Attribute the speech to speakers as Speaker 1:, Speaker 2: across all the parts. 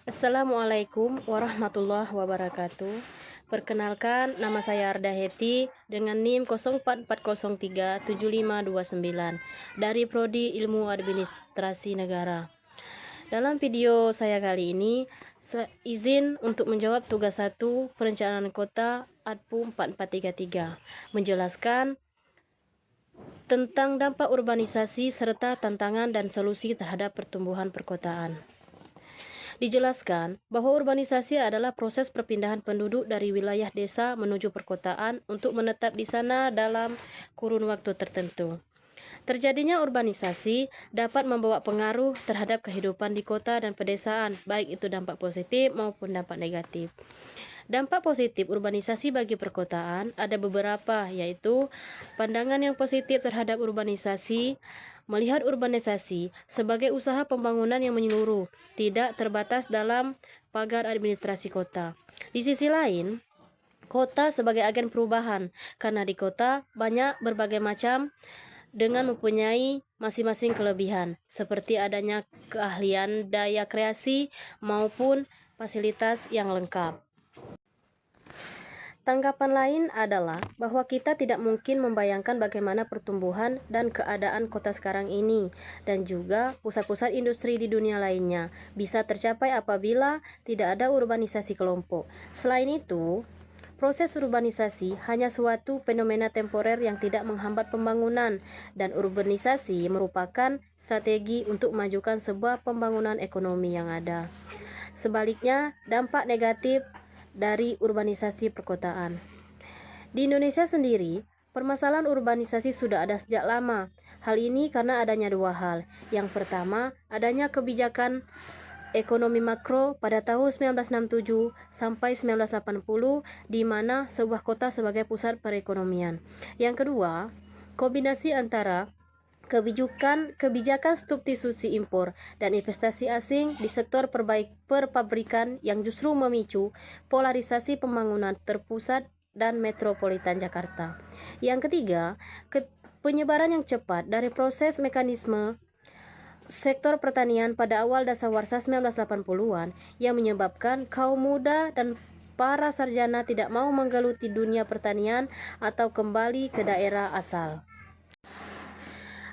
Speaker 1: Assalamualaikum warahmatullahi wabarakatuh. Perkenalkan, nama saya Arda Heti dengan NIM 0440375529 dari Prodi Ilmu Administrasi Negara. Dalam video saya kali ini, izin untuk menjawab tugas 1 Perencanaan Kota ADPU 4433, menjelaskan tentang dampak urbanisasi serta tantangan dan solusi terhadap pertumbuhan perkotaan. Dijelaskan bahwa urbanisasi adalah proses perpindahan penduduk dari wilayah desa menuju perkotaan untuk menetap di sana dalam kurun waktu tertentu. Terjadinya urbanisasi dapat membawa pengaruh terhadap kehidupan di kota dan pedesaan, baik itu dampak positif maupun dampak negatif. Dampak positif urbanisasi bagi perkotaan ada beberapa, yaitu pandangan yang positif terhadap urbanisasi. Melihat urbanisasi sebagai usaha pembangunan yang menyeluruh, tidak terbatas dalam pagar administrasi kota. Di sisi lain, kota sebagai agen perubahan, karena di kota banyak berbagai macam dengan mempunyai masing-masing kelebihan, seperti adanya keahlian daya kreasi maupun fasilitas yang lengkap. Tanggapan lain adalah bahwa kita tidak mungkin membayangkan bagaimana pertumbuhan dan keadaan kota sekarang ini, dan juga pusat-pusat industri di dunia lainnya bisa tercapai apabila tidak ada urbanisasi kelompok. Selain itu, proses urbanisasi hanya suatu fenomena temporer yang tidak menghambat pembangunan, dan urbanisasi merupakan strategi untuk memajukan sebuah pembangunan ekonomi yang ada. Sebaliknya, dampak negatif dari urbanisasi perkotaan. Di Indonesia sendiri, permasalahan urbanisasi sudah ada sejak lama. Hal ini karena adanya dua hal. Yang pertama, adanya kebijakan ekonomi makro pada tahun 1967 sampai 1980 di mana sebuah kota sebagai pusat perekonomian. Yang kedua, kombinasi antara kebijakan substitusi impor dan investasi asing di sektor perpabrikan yang justru memicu polarisasi pembangunan terpusat dan metropolitan Jakarta. Yang ketiga, penyebaran yang cepat dari proses mekanisme sektor pertanian pada awal dasawarsa 1980-an yang menyebabkan kaum muda dan para sarjana tidak mau menggeluti dunia pertanian atau kembali ke daerah asal.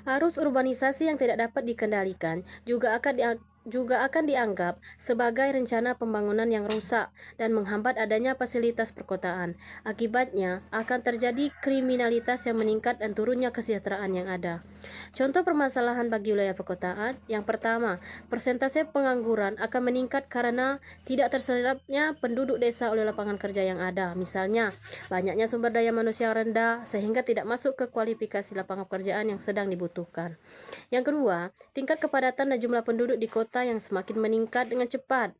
Speaker 1: Arus urbanisasi yang tidak dapat dikendalikan juga akan dianggap sebagai rencana pembangunan yang rusak dan menghambat adanya fasilitas perkotaan. Akibatnya akan terjadi kriminalitas yang meningkat dan turunnya kesejahteraan yang ada. Contoh permasalahan bagi wilayah perkotaan, yang pertama, persentase pengangguran akan meningkat karena tidak terserapnya penduduk desa oleh lapangan kerja yang ada. Misalnya, banyaknya sumber daya manusia yang rendah sehingga tidak masuk ke kualifikasi lapangan pekerjaan yang sedang dibutuhkan. Yang kedua, tingkat kepadatan dan jumlah penduduk di kota yang semakin meningkat dengan cepat.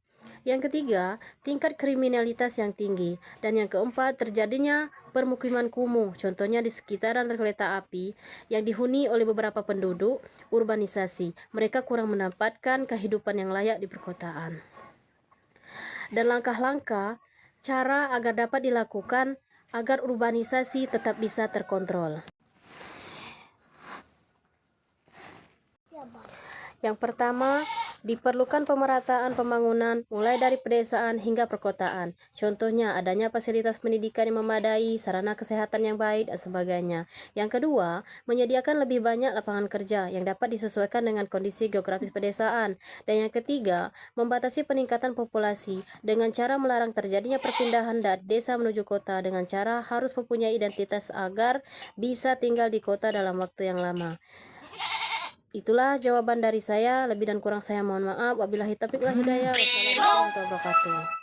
Speaker 1: Yang ketiga, tingkat kriminalitas yang tinggi. Dan yang keempat, terjadinya permukiman kumuh, contohnya di sekitaran kereta api yang dihuni oleh beberapa penduduk, urbanisasi. Mereka kurang mendapatkan kehidupan yang layak di perkotaan. Dan langkah-langkah cara agar dapat dilakukan agar urbanisasi tetap bisa terkontrol. Yang pertama, diperlukan pemerataan pembangunan mulai dari pedesaan hingga perkotaan. Contohnya adanya fasilitas pendidikan yang memadai, sarana kesehatan yang baik, dan sebagainya. Yang kedua, menyediakan lebih banyak lapangan kerja yang dapat disesuaikan dengan kondisi geografis pedesaan. Dan yang ketiga, membatasi peningkatan populasi dengan cara melarang terjadinya perpindahan dari desa menuju kota dengan cara harus mempunyai identitas agar bisa tinggal di kota dalam waktu yang lama. Itulah jawaban dari saya. Lebih dan kurang saya mohon maaf. Wabillahi taufiq wal hidayah. Wassalamualaikum warahmatullahi wabarakatuh.